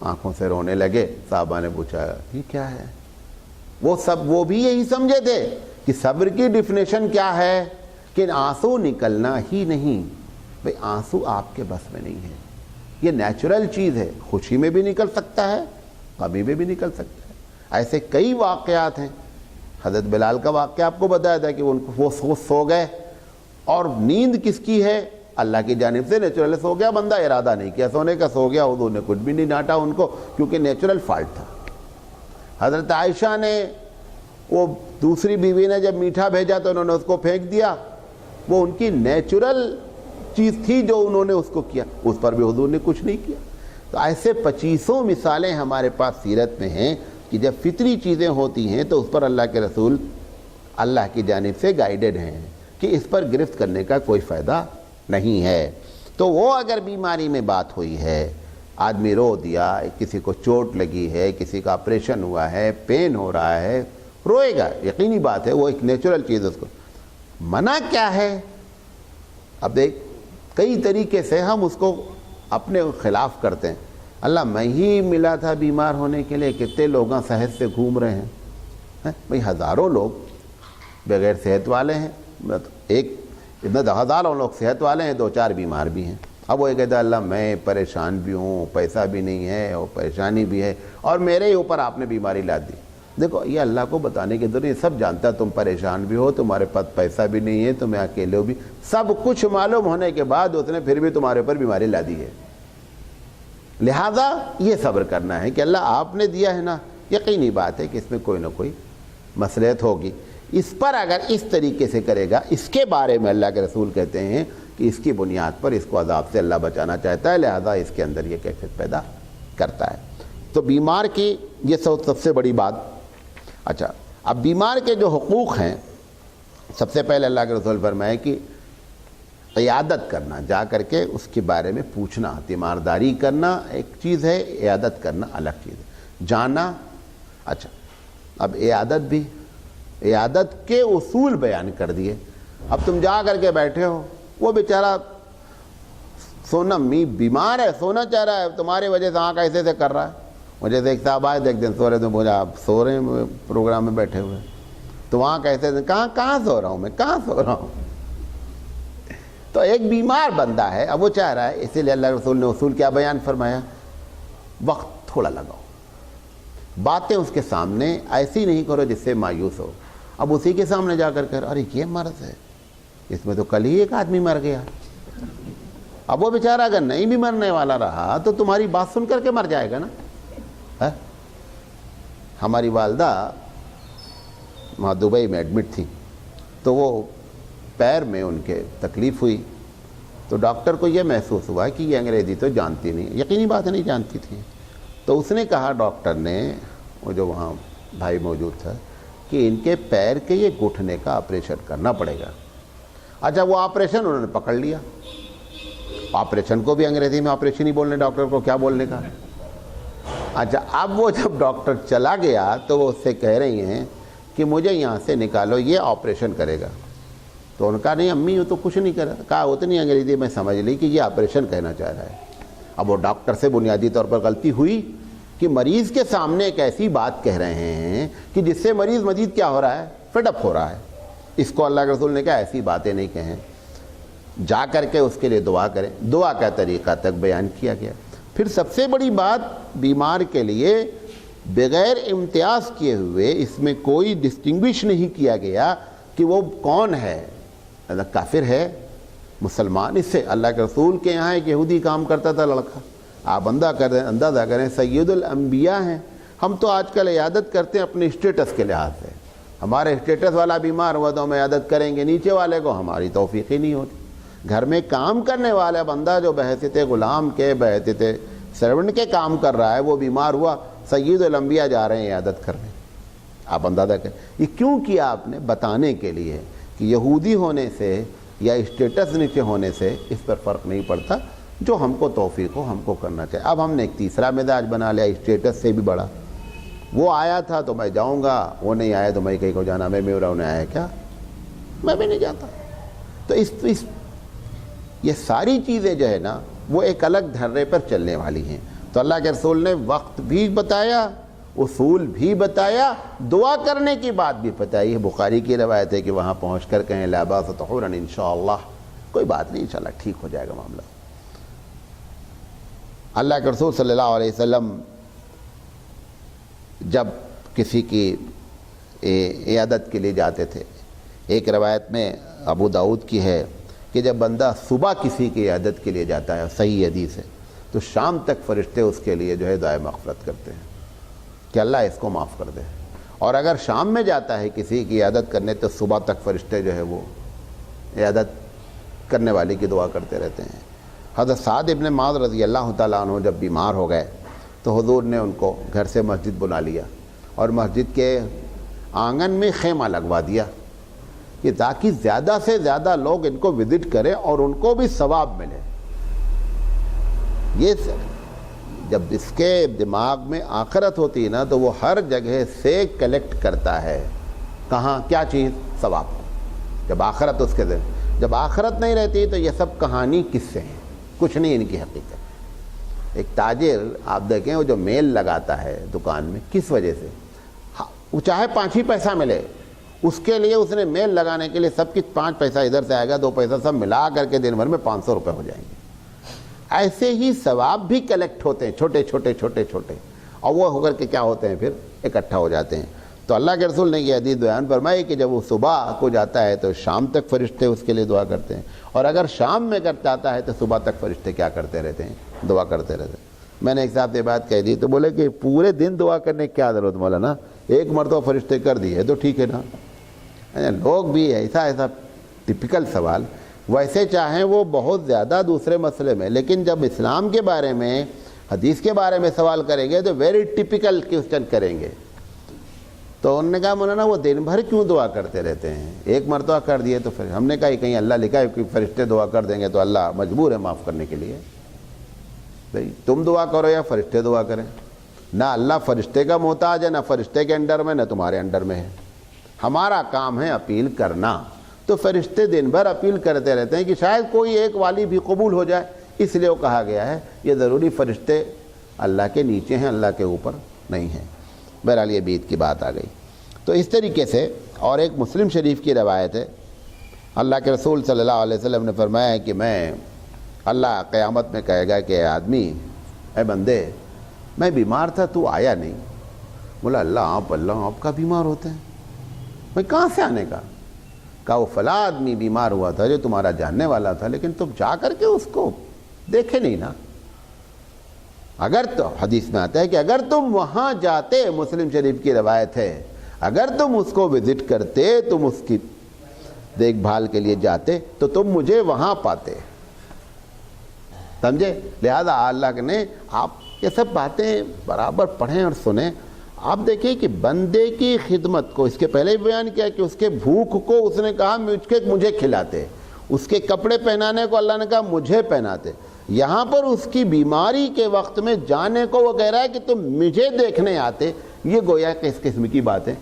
Speaker 1: آنکھوں سے رونے لگے، صحابہ نے پوچھا یہ کیا ہے، وہ بھی یہی سمجھے تھے کہ صبر کی ڈیفینیشن کیا ہے کہ آنسو نکلنا ہی نہیں۔ بھئی آنسو آپ کے بس میں نہیں ہے، یہ نیچرل چیز ہے، خوشی میں بھی نکل سکتا ہے، غمی میں بھی نکل سکتا ہے۔ ایسے کئی واقعات ہیں حضرت بلال کا واقعہ آپ کو بتایا تھا کہ وہ سو گئے، اور نیند کس کی ہے؟ اللہ کی جانب سے نیچرل سو گیا بندہ، ارادہ نہیں کیا سونے کا، سو گیا، حضور نے کچھ بھی نہیں ڈانٹا ان کو کیونکہ نیچرل فالٹ تھا۔ حضرت عائشہ نے، وہ دوسری بیوی نے جب میٹھا بھیجا تو انہوں نے اس کو پھینک دیا، وہ ان کی نیچرل چیز تھی جو انہوں نے اس کو کیا، اس پر بھی حضور نے کچھ نہیں کیا۔ تو ایسے 2500 مثالیں ہمارے پاس سیرت میں ہیں کہ جب فطری چیزیں ہوتی ہیں تو اس پر اللہ کے رسول اللہ کی جانب سے گائیڈڈ ہیں کہ اس پر گرفت کرنے کا کوئی فائدہ نہیں ہے۔ تو وہ اگر بیماری میں بات ہوئی ہے، آدمی رو دیا، کسی کو چوٹ لگی ہے، کسی کا آپریشن ہوا ہے، پین ہو رہا ہے، روئے گا، یقینی بات ہے، وہ ایک نیچرل چیز ہے۔ اس کو منع کیا ہے؟ اب دیکھ کئی طریقے سے ہم اس کو اپنے خلاف کرتے ہیں۔ اللہ میں ہی ملا تھا بیمار ہونے کے لیے، کتنے لوگ صحت سے گھوم رہے ہیں بھئی، ہزاروں لوگ بغیر صحت والے ہیں، ہزاروں لوگ صحت والے ہیں، 2-4 بیمار بھی ہیں۔ اب وہ یہ کہتا ہے اللہ میں پریشان بھی ہوں، پیسہ بھی نہیں ہے اور پریشانی بھی ہے، اور میرے ہی اوپر آپ نے بیماری لا دی۔ دیکھو یہ اللہ کو بتانے کی ضرورت، سب جانتا ہے تم پریشان بھی ہو، تمہارے پاس پیسہ بھی نہیں ہے، تمہیں اکیلے ہو بھی، سب کچھ معلوم ہونے کے بعد اس نے پھر بھی تمہارے اوپر بیماری لا دی ہے۔ لہذا یہ صبر کرنا ہے کہ اللہ آپ نے دیا ہے نا، یقینی بات ہے کہ اس میں کوئی نہ کوئی مصلحت ہوگی۔ اس پر اگر اس طریقے سے کرے گا، اس کے بارے میں اللہ کے رسول کہتے ہیں کہ اس کی بنیاد پر اس کو عذاب سے اللہ بچانا چاہتا ہے، لہذا اس کے اندر یہ کیفیت پیدا کرتا ہے۔ تو بیمار کی یہ سب سے بڑی بات۔ اچھا، اب بیمار کے جو حقوق ہیں، سب سے پہلے اللہ کے رسول فرمائے کہ عیادت کرنا، جا کر کے اس کے بارے میں پوچھنا، تیمارداری کرنا ایک چیز ہے، عیادت کرنا الگ چیز ہے، جانا۔ اچھا، اب عیادت کے اصول بیان کر دیے۔ اب تم جا کر کے بیٹھے ہو، وہ بیچارہ سونا بیمار ہے، سونا چاہ رہا ہے، تمہاری وجہ سے آنکھ ایسے سے کر رہا ہے۔ مجھے ایک صاحب آئے، ایک دن سو رہے تو بولا آپ سو رہے ہیں پروگرام میں بیٹھے ہوئے، تو وہاں کیسے کہاں سو رہا ہوں میں، کہاں سو رہا ہوں؟ تو ایک بیمار بندہ ہے، اب وہ چاہ رہا ہے، اسی لیے اللہ رسول نے اصول کیا بیان فرمایا؟ وقت تھوڑا لگاؤ، باتیں اس کے سامنے ایسی نہیں کرو جس سے مایوس ہو۔ اب اسی کے سامنے جا کر کر ارے یہ مرض ہے، اس میں تو کل ہی ایک آدمی مر گیا۔ اب وہ بیچارہ اگر نہیں بھی مرنے والا رہا تو تمہاری بات سن کر کے مر جائے گا نا۔ ہماری والدہ وہاں دبئی میں ایڈمٹ تھی، تو وہ پیر میں ان کے تکلیف ہوئی، تو ڈاکٹر کو یہ محسوس ہوا کہ یہ انگریزی تو جانتی نہیں، یقینی بات نہیں جانتی تھی۔ تو اس نے کہا ڈاکٹر نے، وہ جو وہاں بھائی موجود تھا، کہ ان کے پیر کے یہ گھٹنے کا آپریشن کرنا پڑے گا۔ اچھا، وہ آپریشن انہوں نے پکڑ لیا، آپریشن کو بھی انگریزی میں آپریشن ہی بولنے، ڈاکٹر کو کیا بولنے کا۔ اچھا، اب وہ جب ڈاکٹر چلا گیا تو وہ اس سے کہہ رہی ہیں کہ مجھے یہاں سے نکالو، یہ آپریشن کرے گا۔ تو ان کا نہیں امی وہ تو کچھ نہیں کر رہا، کہا اتنی انگریزی میں سمجھ لی کہ یہ آپریشن کہنا چاہ رہا ہے۔ اب وہ ڈاکٹر سے بنیادی طور پر غلطی ہوئی کہ مریض کے سامنے ایک ایسی بات کہہ رہے ہیں کہ جس سے مریض مزید کیا ہو رہا ہے، فیڈ اپ ہو رہا ہے۔ اس کو اللہ کے رسول نے کہا ایسی باتیں نہیں کہیں، جا کر کے اس کے لیے دعا کریں۔ دعا کا طریقہ تک بیان کیا گیا۔ پھر سب سے بڑی بات، بیمار کے لیے بغیر امتیاز کیے ہوئے اس میں کوئی ڈسٹنگوش نہیں کیا گیا کہ وہ کون ہے، کافر ہے، مسلمان۔ اس سے اللہ کے رسول کے یہاں ایک یہودی کام کرتا تھا لڑکا، آپ اندازہ کریں سید الانبیاء ہیں۔ ہم تو آج کل عیادت کرتے ہیں اپنے اسٹیٹس کے لحاظ سے، ہمارے اسٹیٹس والا بیمار ہوا تو ہم عیادت کریں گے، نیچے والے کو ہماری توفیق ہی نہیں ہوتی۔ گھر میں کام کرنے والا بندہ جو بحیثیت غلام کے، بحیثیت سرونٹ کے کام کر رہا ہے، وہ بیمار ہوا، سید الانبیاء جا رہے ہیں عیادت کرنے۔ آپ اندازہ کریں یہ کیوں کیا آپ نے؟ بتانے کے لیے کہ یہودی ہونے سے یا اسٹیٹس نیچے ہونے سے اس پر فرق نہیں پڑتا، جو ہم کو توفیق ہو ہم کو کرنا چاہیے۔ اب ہم نے ایک تیسرا مزاج بنا لیا، اسٹیٹس سے بھی بڑا، وہ آیا تھا تو میں جاؤں گا، وہ نہیں آیا تو میں کہیں کو جانا، میں میرا انہیں آیا کیا، میں بھی نہیں جاتا۔ تو یہ ساری چیزیں جو ہے نا وہ ایک الگ دھرے پر چلنے والی ہیں۔ تو اللہ کے رسول نے وقت بھی بتایا، اصول بھی بتایا، دعا کرنے کی بات بھی بتائی ہے۔ بخاری کی روایت ہے کہ وہاں پہنچ کر کہیں لا باس طہورا انشاءاللہ، کوئی بات نہیں، انشاءاللہ ٹھیک ہو جائے گا معاملہ۔ اللہ کے رسول صلی اللہ علیہ وسلم جب کسی کی عیادت کے لیے جاتے تھے. ایک روایت میں ابو داؤد کی ہے کہ جب بندہ صبح کسی کی عیادت کے لیے جاتا ہے، صحیح حدیث ہے، تو شام تک فرشتے اس کے لیے جو ہے دعائے مغفرت کرتے ہیں کہ اللہ اس کو معاف کر دے. اور اگر شام میں جاتا ہے کسی کی عیادت کرنے تو صبح تک فرشتے جو ہے وہ عیادت کرنے والی کی دعا کرتے رہتے ہیں. حضرت سعد ابن معاذ رضی اللہ تعالیٰ عنہ جب بیمار ہو گئے تو حضور نے ان کو گھر سے مسجد بلا لیا اور مسجد کے آنگن میں خیمہ لگوا دیا کہ تاکہ زیادہ سے زیادہ لوگ ان کو وزٹ کریں اور ان کو بھی ثواب ملے. یہ جب اس کے دماغ میں آخرت ہوتی ہے نا تو وہ ہر جگہ سے کلیکٹ کرتا ہے. کہاں؟ کیا چیز؟ ثواب. جب آخرت اس کے دل، جب آخرت نہیں رہتی تو یہ سب کہانی کس سے ہیں، کچھ نہیں ان کی حقیقت. ایک تاجر آپ دیکھیں وہ جو میل لگاتا ہے دکان میں، کس وجہ سے؟ وہ چاہے 5 ہی پیسہ ملے، اس کے لیے اس نے میل لگانے کے لیے سب کچھ 5 پیسہ ادھر سے آئے گا، 2 پیسہ سب ملا کر کے دن بھر میں 500 روپے ہو جائیں گے. ایسے ہی ثواب بھی کلیکٹ ہوتے ہیں چھوٹے چھوٹے چھوٹے چھوٹے، اور وہ ہو کر کے کیا ہوتے ہیں؟ پھر اکٹھا ہو جاتے ہیں. تو اللہ کے رسول نے یہ حدیث بیان فرمائی کہ جب وہ صبح کو جاتا ہے تو شام تک فرشتے اس کے لیے دعا کرتے ہیں، اور اگر شام میں جاتا ہے تو صبح تک فرشتے کیا کرتے رہتے ہیں؟ دعا کرتے رہتے ہیں. میں نے ایک صاحب سے بات کہہ دی تو بولے کہ پورے دن دعا کرنے کی کیا ضرورت مولانا، ایک مرتبہ فرشتے کر دیے تو ٹھیک ہے نا. لوگ بھی ایسا ٹپیکل سوال، ویسے چاہیں وہ بہت زیادہ دوسرے مسئلے میں، لیکن جب اسلام کے بارے میں، حدیث کے بارے میں سوال کریں گے تو ویری ٹپیکل کوسچن کریں گے. تو انہوں نے کہا مولانا وہ دن بھر کیوں دعا کرتے رہتے ہیں، ایک مرتبہ کر دیے تو پھر ہم نے کہا کہیں اللہ لکھا ہے کہ فرشتے دعا کر دیں گے تو اللہ مجبور ہے معاف کرنے کے لیے. بھائی تم دعا کرو یا فرشتے دعا کریں، نہ اللہ فرشتے کا محتاج ہے، نہ فرشتے کے انڈر میں، نہ تمہارے انڈر میں ہے. ہمارا کام ہے اپیل کرنا. تو فرشتے دن بھر اپیل کرتے رہتے ہیں کہ شاید کوئی ایک والی بھی قبول ہو جائے، اس لیے وہ کہا گیا ہے یہ ضروری فرشتے اللہ کے نیچے ہیں، اللہ کے اوپر نہیں ہیں. بہرحال یہ بیت کی بات آ گئی. تو اس طریقے سے، اور ایک مسلم شریف کی روایت ہے، اللہ کے رسول صلی اللہ علیہ وسلم نے فرمایا ہے کہ اللہ قیامت میں کہے گا کہ اے آدمی، اے بندے، میں بیمار تھا تو آیا نہیں. بولا اللہ آپ کا بیمار ہوتے ہیں، میں کہاں سے آنے کا؟ کہا وہ فلاں آدمی بیمار ہوا تھا جو تمہارا جاننے والا تھا، لیکن تم جا کر کے اس کو دیکھے نہیں نا. اگر تو حدیث میں آتا ہے کہ اگر تم وہاں جاتے، مسلم شریف کی روایت ہے، اگر تم اس کو وزٹ کرتے، تم اس کی دیکھ بھال کے لیے جاتے تو تم مجھے وہاں پاتے. سمجھے؟ لہذا اللہ نے آپ یہ سب باتیں برابر پڑھیں اور سنیں. آپ دیکھیں کہ بندے کی خدمت کو اس کے پہلے بھی بیان کیا کہ اس کے بھوک کو اس نے کہا مجھے کھلاتے، اس کے کپڑے پہنانے کو اللہ نے کہا مجھے پہناتے. یہاں پر اس کی بیماری کے وقت میں جانے کو وہ کہہ رہا ہے کہ تم مجھے دیکھنے آتے. یہ گویا کہ اس قسم کی باتیں.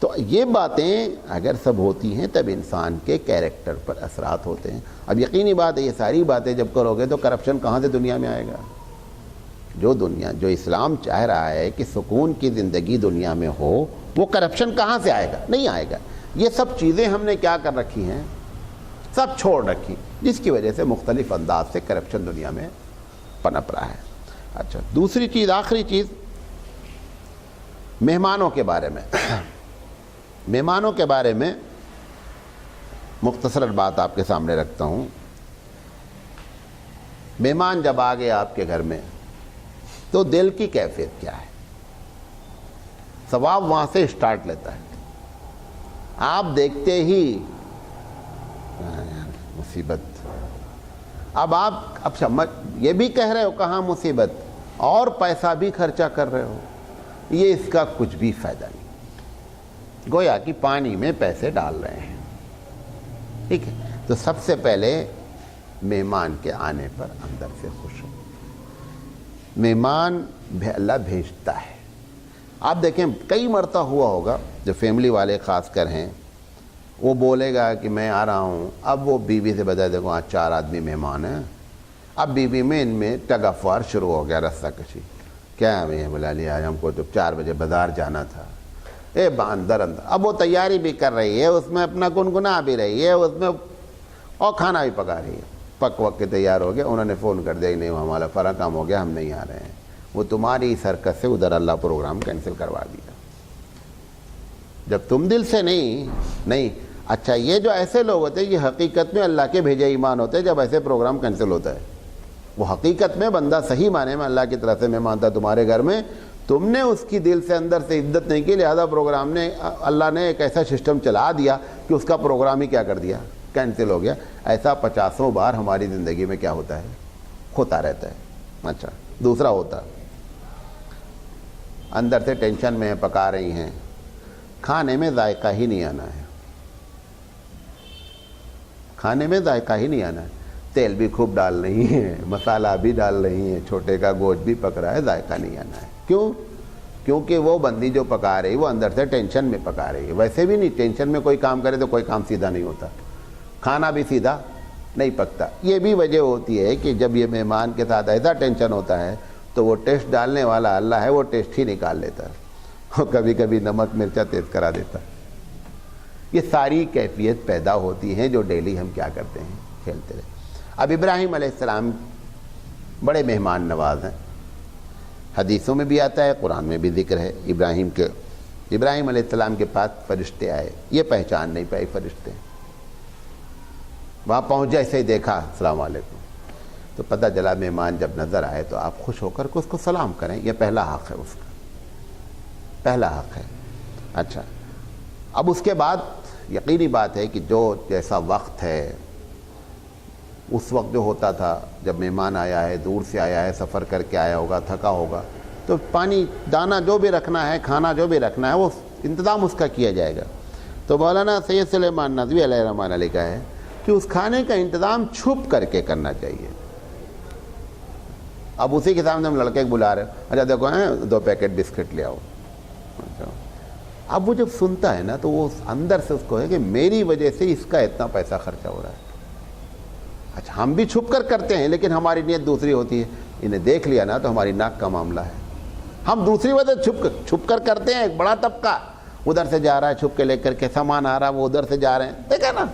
Speaker 1: تو یہ باتیں اگر سب ہوتی ہیں تب انسان کے کیریکٹر پر اثرات ہوتے ہیں. اب یقینی بات ہے یہ ساری باتیں جب کرو گے تو کرپشن کہاں سے دنیا میں آئے گا؟ جو اسلام چاہ رہا ہے کہ سکون کی زندگی دنیا میں ہو، وہ کرپشن کہاں سے آئے گا؟ نہیں آئے گا. یہ سب چیزیں ہم نے کیا کر رکھی ہیں؟ سب چھوڑ رکھی، جس کی وجہ سے مختلف انداز سے کرپشن دنیا میں پنپ رہا ہے. اچھا، دوسری چیز، آخری چیز، مہمانوں کے بارے میں. مہمانوں کے بارے میں مختصر بات آپ کے سامنے رکھتا ہوں. مہمان جب آ گئے آپ کے گھر میں تو دل کی کیفیت کیا ہے؟ ثواب وہاں سے اسٹارٹ لیتا ہے. آپ دیکھتے ہی مصیبت، اب آپ سمجھ یہ بھی کہہ رہے ہو کہاں مصیبت، اور پیسہ بھی خرچہ کر رہے ہو، یہ اس کا کچھ بھی فائدہ نہیں. گویا کہ پانی میں پیسے ڈال رہے ہیں. ٹھیک ہے، تو سب سے پہلے مہمان کے آنے پر اندر سے خوش ہو. مہمان اللہ بھیجتا ہے. آپ دیکھیں کئی مرتبہ ہوا ہوگا جو فیملی والے خاص کر ہیں، وہ بولے گا کہ میں آ رہا ہوں، اب وہ بیوی سے بتا دیکھو آج 4 آدمی مہمان ہیں. اب بیوی میں ان میں ٹگ آف وار شروع ہو گیا، رسہ کشی. کیا ہمیں بلا لیا، آج ہم کو تو 4 بجے بازار جانا تھا. اندر اب وہ تیاری بھی کر رہی ہے، اس میں اپنا گنگنا بھی رہی ہے، اس میں اور کھانا بھی پکا رہی ہے. پک وقت کے تیار ہو گیا، انہوں نے فون کر دیا کہ نہیں ہمارا فرا کام ہو گیا، ہم نہیں آ رہے ہیں. وہ تمہاری سرکس سے ادھر اللہ پروگرام کینسل کروا دیا. جب تم دل سے نہیں اچھا یہ جو ایسے لوگ ہوتے ہیں یہ حقیقت میں اللہ کے بھیجے ایمان ہوتے ہیں. جب ایسے پروگرام کینسل ہوتا ہے وہ حقیقت میں بندہ صحیح معنی میں اللہ کی طرف سے مہمان تھا تمہارے گھر میں, تم نے اس کی دل سے اندر سے عزت نہیں کی, لہذا پروگرام نے اللہ نے ایک ایسا سسٹم چلا دیا کہ اس کا پروگرام ہی کیا کر دیا, کینسل ہو گیا. ایسا 50 بار ہماری زندگی میں کیا ہوتا ہے, ہوتا رہتا ہے. اچھا دوسرا ہوتا, اندر سے ٹینشن میں پکا رہی ہیں, کھانے میں ذائقہ ہی نہیں آنا ہے, کھانے میں ذائقہ ہی نہیں آنا ہے, تیل بھی خوب ڈال رہی ہیں, مسالہ بھی ڈال رہی ہیں, چھوٹے کا گوشت بھی پک رہا ہے, ذائقہ نہیں آنا ہے. کیوں؟ کیونکہ وہ بندی جو پکا رہی وہ اندر سے ٹینشن میں پکا رہی ہے. ویسے بھی نہیں, ٹینشن میں کوئی کام کرے تو کوئی کام سیدھا نہیں ہوتا, کھانا بھی سیدھا نہیں پکتا. یہ بھی وجہ ہوتی ہے کہ جب یہ مہمان کے ساتھ ایسا ٹینشن ہوتا ہے تو وہ ٹیسٹ ڈالنے والا اللہ ہے, وہ ٹیسٹ ہی نکال لیتا ہے, اور کبھی کبھی نمک مرچا تیز کرا دیتا ہے. یہ ساری کیفیت پیدا ہوتی ہیں جو ڈیلی ہم کیا کرتے ہیں, کھیلتے رہے. اب ابراہیم علیہ السلام بڑے مہمان نواز ہیں, حدیثوں میں بھی آتا ہے, قرآن میں بھی ذکر ہے ابراہیم علیہ السلام کے پاس فرشتے آئے, یہ پہچان نہیں پائے فرشتے, وہاں پہنچ جیسے ہی دیکھا السلام علیکم, تو پتہ چلا مہمان جب نظر آئے تو آپ خوش ہو کر کے اس کو سلام کریں, یہ پہلا حق ہے, اس کا پہلا حق ہے. اچھا اب اس کے بعد یقینی بات ہے کہ جو جیسا وقت ہے, اس وقت جو ہوتا تھا جب مہمان آیا ہے, دور سے آیا ہے, سفر کر کے آیا ہوگا, تھکا ہوگا, تو پانی دانا جو بھی رکھنا ہے, کھانا جو بھی رکھنا ہے, وہ انتظام اس کا کیا جائے گا. تو مولانا سید سلیمان ندوی علیہ الرحمٰن علیہ کا ہے کہ اس کھانے کا انتظام چھپ کر کے کرنا چاہیے. اب اسی کے سامنے ہم لڑکے بلا رہے ہیں, اچھا دیکھو 2 پیکٹ بسکٹ لے آؤ. اب وہ جب سنتا ہے نا تو وہ اندر سے اس کو ہے کہ میری وجہ سے اس کا اتنا پیسہ خرچہ ہو رہا ہے. اچھا ہم بھی چھپ کر کرتے ہیں لیکن ہماری نیت دوسری ہوتی ہے, انہیں دیکھ لیا نا تو ہماری ناک کا معاملہ ہے. ہم دوسری وجہ چھپ کر کرتے ہیں. ایک بڑا طبقہ ادھر سے جا رہا ہے چھپ کے لے کر کے, سامان آ رہا ہے وہ ادھر سے جا رہے ہیں, دیکھا نا.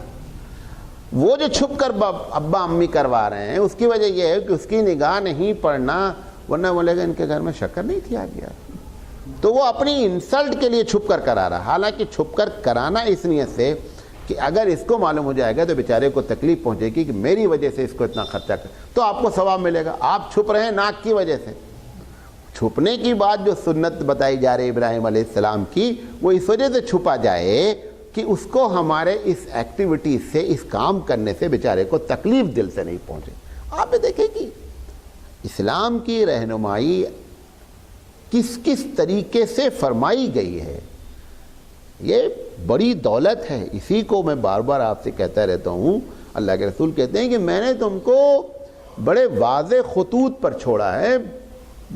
Speaker 1: وہ جو چھپ کر ابا امی کروا رہے ہیں اس کی وجہ یہ ہے کہ اس کی نگاہ نہیں پڑنا, ورنہ بولے گا ان کے گھر میں شکر نہیں تھی, آ گیا. تو وہ اپنی انسلٹ کے لیے چھپ کر کرا رہا. حالانکہ چھپ کر کرانا اس نیت سے کہ اگر اس کو معلوم ہو جائے گا تو بیچارے کو تکلیف پہنچے گی کہ میری وجہ سے اس کو اتنا خرچہ کر, تو آپ کو ثواب ملے گا. آپ چھپ رہے ہیں ناک کی وجہ سے. چھپنے کی بات جو سنت بتائی جا رہی ہے ابراہیم علیہ السلام کی, وہ اس وجہ سے چھپا جائے کہ اس کو ہمارے اس ایکٹیویٹی سے, اس کام کرنے سے بیچارے کو تکلیف دل سے نہیں پہنچے. آپ دیکھیں کہ اسلام کی رہنمائی کس کس طریقے سے فرمائی گئی ہے, یہ بڑی دولت ہے. اسی کو میں بار بار آپ سے کہتا رہتا ہوں. اللہ کے رسول کہتے ہیں کہ میں نے تم کو بڑے واضح خطوط پر چھوڑا ہے,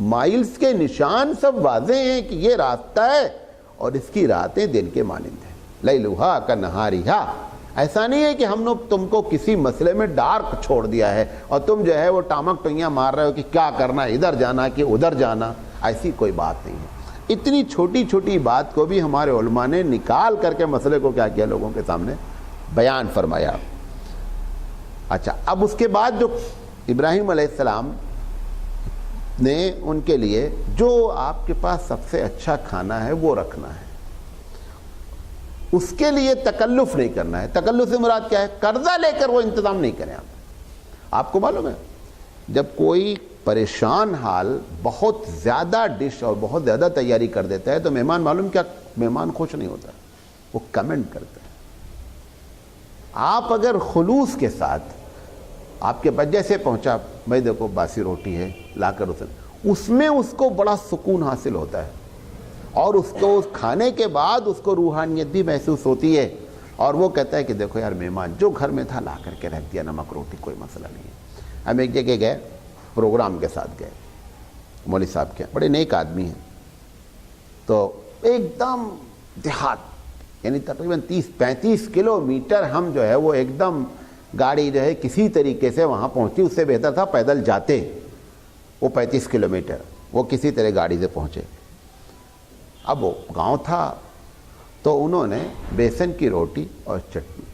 Speaker 1: مائلز کے نشان سب واضح ہیں کہ یہ راستہ ہے اور اس کی راتیں دن کے مانند ہیں, لیلھا کنہاریھا. ایسا نہیں ہے کہ ہم نے تم کو کسی مسئلے میں ڈارک چھوڑ دیا ہے اور تم جو ہے وہ ٹامک ٹوئیاں مار رہے ہو کہ کیا کرنا, ادھر جانا کہ ادھر جانا. ایسی کوئی بات نہیں ہے. اتنی چھوٹی چھوٹی بات کو بھی ہمارے علماء نے نکال کر کے مسئلے کو کیا کیا, لوگوں کے سامنے بیان فرمایا. اچھا اب اس کے بعد جو ابراہیم علیہ السلام نے ان کے لیے جو آپ کے پاس سب سے اچھا کھانا ہے وہ رکھنا ہے, اس کے لیے تکلف نہیں کرنا ہے. تکلف سے مراد کیا ہے, قرضہ لے کر وہ انتظام نہیں کریں. آپ کو معلوم ہے جب کوئی پریشان حال بہت زیادہ ڈش اور بہت زیادہ تیاری کر دیتا ہے تو مہمان معلوم کیا, مہمان خوش نہیں ہوتا, وہ کمنٹ کرتا ہے. آپ اگر خلوص کے ساتھ آپ کے پاس جیسے پہنچا, بھائی دیکھو باسی روٹی ہے لا کر اس میں اس کو بڑا سکون حاصل ہوتا ہے, اور اس کو کھانے کے بعد اس کو روحانیت بھی محسوس ہوتی ہے, اور وہ کہتا ہے کہ دیکھو یار مہمان جو گھر میں تھا لا کر کے رکھ دیا, نمک روٹی کوئی مسئلہ نہیں ہے. ہم ایک جگہ گئے, پروگرام کے ساتھ گئے, مولوی صاحب کے بڑے نیک آدمی ہیں, تو ایک دم دیہات یعنی تقریباً 30-35 کلومیٹر ہم جو ہے وہ ایک دم گاڑی جو ہے کسی طریقے سے وہاں پہنچی. اس سے بہتر تھا پیدل جاتے, وہ 35 کلومیٹر وہ کسی طرح گاڑی سے پہنچے. اب وہ گاؤں تھا تو انہوں نے بیسن کی روٹی اور چٹنی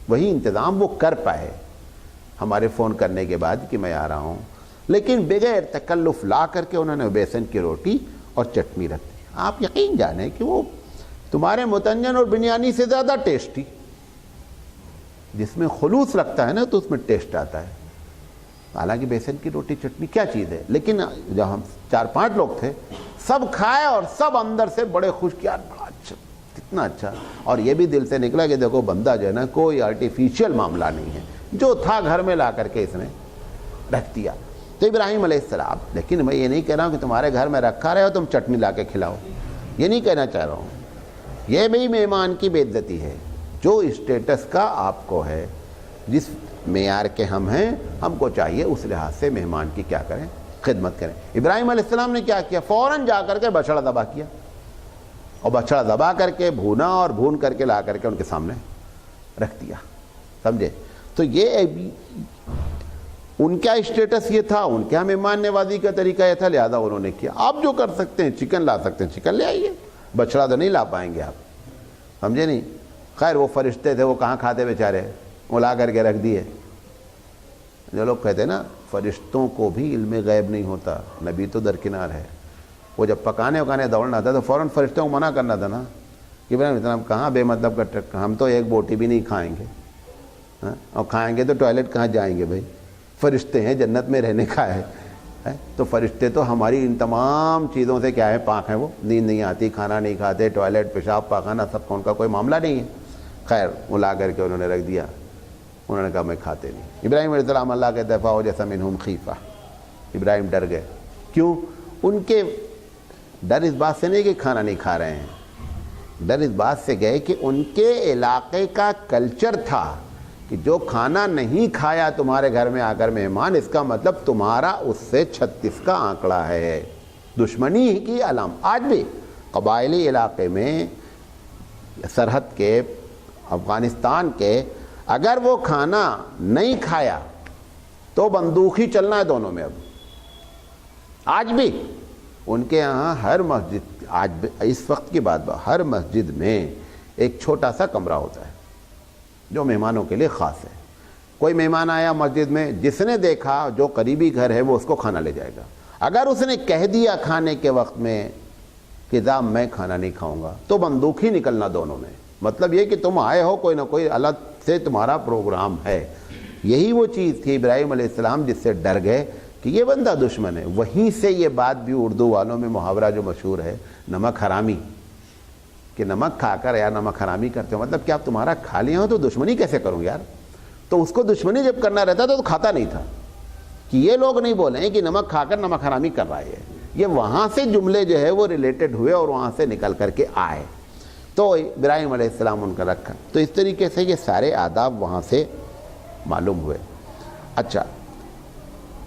Speaker 1: وہی انتظام وہ کر پائے ہمارے فون کرنے کے بعد کہ میں آ رہا ہوں, لیکن بغیر تکلف لا کر کے انہوں نے بیسن کی روٹی اور چٹنی رکھ دی. آپ یقین جانیں کہ وہ تمہارے متنجن اور بنیانی سے زیادہ ٹیسٹی. جس میں خلوص لگتا ہے نا تو اس میں ٹیسٹ آتا ہے. حالانکہ بیسن کی روٹی چٹنی کیا چیز ہے, لیکن جب ہم 4-5 لوگ تھے, سب کھائے اور سب اندر سے بڑے خوش کیا, بڑا اچھا, کتنا اچھا. اور یہ بھی دل سے نکلا کہ دیکھو بندہ جو ہے نا کوئی آرٹیفیشیل معاملہ نہیں ہے, جو تھا گھر میں لا کر کے اس نے رکھ دیا. تو ابراہیم علیہ السلام, لیکن میں یہ نہیں کہہ رہا ہوں کہ تمہارے گھر میں رکھا رہے ہو تم چٹنی لا کے کھلاؤ, یہ نہیں کہنا چاہ رہا ہوں. یہ بھی مہمان کی بے عزتی ہے. جو اسٹیٹس کا آپ کو ہے, جس معیار کے ہم ہیں, ہم کو چاہیے اس لحاظ سے مہمان کی کیا کریں, خدمت کریں. ابراہیم علیہ السلام نے کیا کیا, فوراً جا کر کے بچڑا ذبح کیا, اور بچڑا ذبح کر کے بھونا اور بھون کر کے لا کر کے ان کے سامنے رکھ دیا. سمجھے؟ تو یہ ان کا اسٹیٹس یہ تھا, ان کے مہمان نوازی کا طریقہ یہ تھا, لہذا انہوں نے کیا. آپ جو کر سکتے ہیں, چکن لا سکتے ہیں چکن لے آئیے, بچڑا تو نہیں لا پائیں گے آپ, سمجھے نہیں. خیر وہ فرشتے تھے, وہ کہاں کھاتے بیچارے, وہ لا کر کے رکھ دیے. جو لوگ کہتے ہیں نا فرشتوں کو بھی علم غیب نہیں ہوتا, نبی تو درکنار ہے. وہ جب پکانے وکانے دوڑنا تھا تو فوراً فرشتوں کو منع کرنا تھا نا کہ اتنا کہاں بے مطلب کا ٹرک, ہم تو ایک بوٹی بھی نہیں کھائیں گے, اور کھائیں گے تو ٹوائلٹ کہاں جائیں گے بھائی, فرشتے ہیں, جنت میں رہنے کا ہے. تو فرشتے تو ہماری ان تمام چیزوں سے کیا ہے, پاک ہیں. وہ نیند نہیں آتی, کھانا نہیں کھاتے, ٹوائلٹ پیشاب پاخانہ سب کا ان کا کوئی معاملہ نہیں ہے. خیر وہ لا کر کے انہوں نے رکھ دیا. انہوں نے کہا میں کھاتے نہیں. ابراہیم علیہ السلام اللہ کے دفاع ہو جیسا منہم خیفہ, ابراہیم ڈر گئے. کیوں؟ ان کے ڈر اس بات سے نہیں کہ کھانا نہیں کھا رہے ہیں, ڈر اس بات سے گئے کہ ان کے علاقے کا کلچر تھا کہ جو کھانا نہیں کھایا تمہارے گھر میں آ کر مہمان, اس کا مطلب تمہارا اس سے 36 کا آنکڑا ہے, دشمنی کی علام. آج بھی قبائلی علاقے میں, سرحد کے, افغانستان کے, اگر وہ کھانا نہیں کھایا تو بندوق ہی چلنا ہے دونوں میں. اب آج بھی ان کے یہاں ہر مسجد, آج اس وقت کی بات, ہر مسجد میں ایک چھوٹا سا کمرہ ہوتا ہے جو مہمانوں کے لیے خاص ہے. کوئی مہمان آیا مسجد میں, جس نے دیکھا جو قریبی گھر ہے وہ اس کو کھانا لے جائے گا. اگر اس نے کہہ دیا کھانے کے وقت میں کہ صاحب میں کھانا نہیں کھاؤں گا, تو بندوق ہی نکلنا دونوں میں. مطلب یہ کہ تم آئے ہو, کوئی نہ کوئی الگ سے تمہارا پروگرام ہے. یہی وہ چیز تھی ابراہیم علیہ السلام جس سے ڈر گئے کہ یہ بندہ دشمن ہے. وہیں سے یہ بات بھی اردو والوں میں محاورہ جو مشہور ہے, نمک حرامی, کہ نمک کھا کر یا نمک حرامی کرتے ہو, مطلب کہ آپ تمہارا کھا لیا ہو تو دشمنی کیسے کروں یار. تو اس کو دشمنی جب کرنا رہتا تھا تو کھاتا نہیں تھا. کہ یہ لوگ نہیں بولیں کہ نمک کھا کر نمک حرامی کر رہا ہے, یہ وہاں سے جملے جو ہے وہ ریلیٹڈ ہوئے اور وہاں سے نکل کر کے آئے. تو ابراہیم علیہ السلام ان کا رکھا. تو اس طریقے سے یہ سارے آداب وہاں سے معلوم ہوئے. اچھا,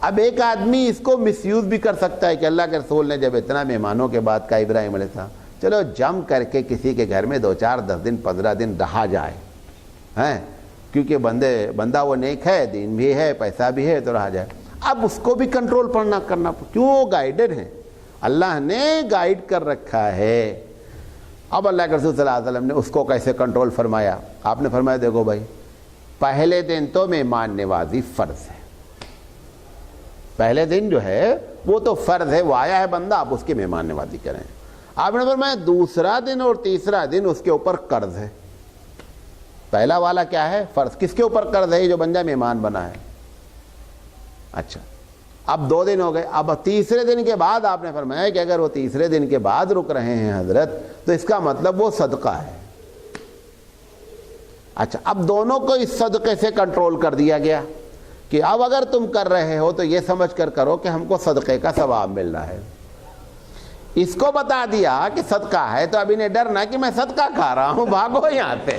Speaker 1: اب ایک آدمی اس کو مس یوز بھی کر سکتا ہے کہ اللہ کے رسول نے جب اتنا مہمانوں کے بعد کہا ابراہیم علیہ السلام چلو جم کر کے کسی کے گھر میں 2-4-10 دن 15 دن رہا جائے, ہیں, کیونکہ بندہ وہ نیک ہے, دین بھی ہے, پیسہ بھی ہے, تو رہا جائے. اب اس کو بھی کنٹرول کرنا, کیوں, وہ گائیڈڈ ہیں, اللہ نے گائیڈ کر رکھا ہے. اب اللہ کے رسول صلی اللہ علیہ وسلم نے اس کو کیسے کنٹرول فرمایا. آپ نے فرمایا دیکھو بھائی, پہلے دن تو مہمان نوازی فرض ہے, پہلے دن جو ہے وہ تو فرض ہے, وہ آیا ہے بندہ, آپ اس کی مہمان نوازی کریں. آپ نے فرمایا دوسرا دن اور تیسرا دن اس کے اوپر قرض ہے. پہلا والا کیا ہے, فرض. کس کے اوپر قرض ہے؟ جو بندہ مہمان بنا ہے. اچھا, اب 2 دن ہو گئے, اب تیسرے دن کے بعد آپ نے فرمایا کہ اگر وہ تیسرے دن کے بعد رک رہے ہیں حضرت, تو اس کا مطلب وہ صدقہ ہے. اچھا, اب دونوں کو اس صدقے سے کنٹرول کر دیا گیا کہ اب اگر تم کر رہے ہو تو یہ سمجھ کر کرو کہ ہم کو صدقے کا ثواب مل رہا ہے. اس کو بتا دیا کہ صدقہ ہے, تو اب انہیں ڈرنا کہ میں صدقہ کھا رہا ہوں, بھاگو یہاں سے.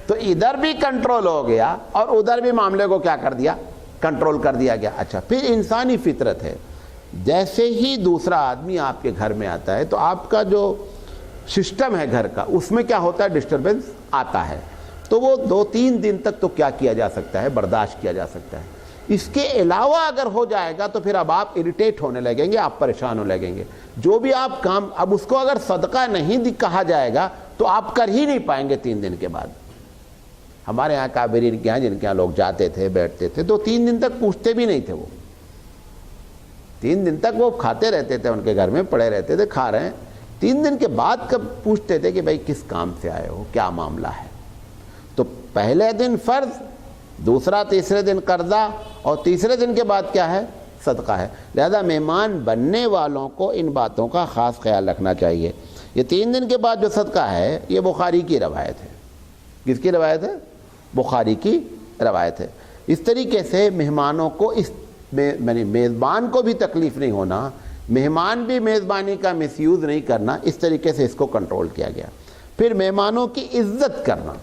Speaker 1: تو ادھر بھی کنٹرول ہو گیا اور ادھر بھی معاملے کو کیا کر دیا, کنٹرول کر دیا گیا. اچھا, پھر انسانی فطرت ہے, جیسے ہی دوسرا آدمی آپ کے گھر میں آتا ہے تو آپ کا جو سسٹم ہے گھر کا, اس میں کیا ہوتا ہے, ڈسٹربنس آتا ہے. تو وہ 2-3 دن تک تو کیا کیا جا سکتا ہے, برداشت کیا جا سکتا ہے. اس کے علاوہ اگر ہو جائے گا تو پھر اب آپ اریٹیٹ ہونے لگیں گے, آپ پریشان ہونے لگیں گے. جو بھی آپ کام, اب اس کو اگر صدقہ نہیں کہا جائے گا تو آپ کر ہی نہیں پائیں گے 3 دن کے بعد. ہمارے یہاں کابرین کے یہاں, جن کے یہاں لوگ جاتے تھے بیٹھتے تھے, تو 3 دن تک پوچھتے بھی نہیں تھے. وہ 3 دن تک وہ کھاتے رہتے تھے, ان کے گھر میں پڑے رہتے تھے, کھا رہے ہیں. 3 دن کے بعد کب پوچھتے تھے کہ بھائی کس کام سے آئے ہو, کیا معاملہ ہے. تو پہلے دن فرض, دوسرا تیسرے دن قرضہ, اور تیسرے دن کے بعد کیا ہے, صدقہ ہے. لہذا مہمان بننے والوں کو ان باتوں کا خاص خیال رکھنا چاہیے. یہ 3 دن کے بعد جو صدقہ ہے یہ بخاری کی روایت ہے. کس کی روایت ہے؟ بخاری کی روایت ہے. اس طریقے سے مہمانوں کو یعنی میزبان کو بھی تکلیف نہیں ہونا, مہمان بھی میزبانی کا مس یوز نہیں کرنا, اس طریقے سے اس کو کنٹرول کیا گیا. پھر مہمانوں کی عزت کرنا.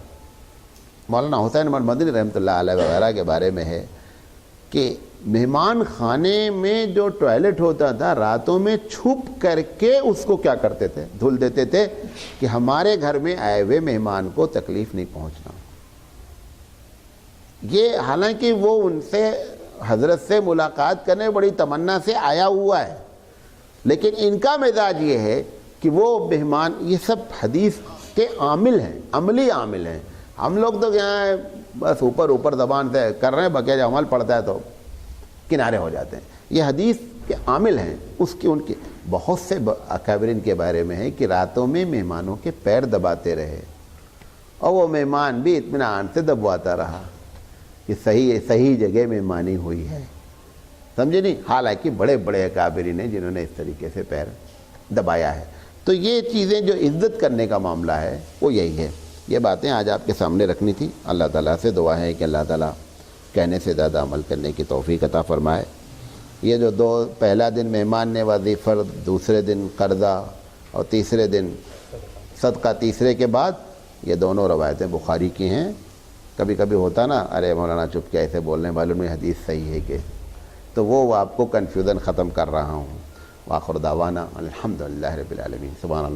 Speaker 1: مولانا حسین احمد مدنی رحمۃ اللہ علیہ وغیرہ کے بارے میں ہے کہ مہمان خانے میں جو ٹوائلٹ ہوتا تھا راتوں میں چھپ کر کے اس کو کیا کرتے تھے, دھل دیتے تھے کہ ہمارے گھر میں آئے ہوئے مہمان کو تکلیف نہیں پہنچنا. یہ حالانکہ وہ ان سے حضرت سے ملاقات کرنے بڑی تمنا سے آیا ہوا ہے, لیکن ان کا مزاج یہ ہے کہ وہ مہمان, یہ سب حدیث کے عامل ہیں, عملی عامل ہیں. ہم لوگ تو یہاں بس اوپر زبان سے کر رہے ہیں, بقیہ جو عمل پڑتا ہے تو کنارے ہو جاتے ہیں. یہ حدیث کے عامل ہیں. ان کے بہت سے اکابرین کے بارے میں ہے کہ راتوں میں مہمانوں کے پیر دباتے رہے اور وہ مہمان بھی اطمینان سے دبواتا رہا کہ صحیح جگہ مہمانی ہوئی ہے. سمجھے نہیں؟ حالانکہ بڑے بڑے اکابرین ہیں جنہوں نے اس طریقے سے پیر دبایا ہے. تو یہ چیزیں جو عزت کرنے کا معاملہ ہے وہ یہی ہے. یہ باتیں آج آپ کے سامنے رکھنی تھی. اللہ تعالیٰ سے دعا ہے کہ اللہ تعالیٰ کہنے سے زیادہ عمل کرنے کی توفیق عطا فرمائے. یہ جو پہلا دن مہمان نوازی فرض, دوسرے دن قرضہ اور تیسرے دن صدقہ تیسرے کے بعد, یہ دونوں روایتیں بخاری کی ہیں. کبھی کبھی ہوتا نا, ارے مولانا چپ کے ایسے بولنے والوں میں حدیث صحیح ہے کہ, تو وہ آپ کو کنفیوژن ختم کر رہا ہوں. وآخر دعوانا الحمدللہ رب العالمین. سبحان اللہ.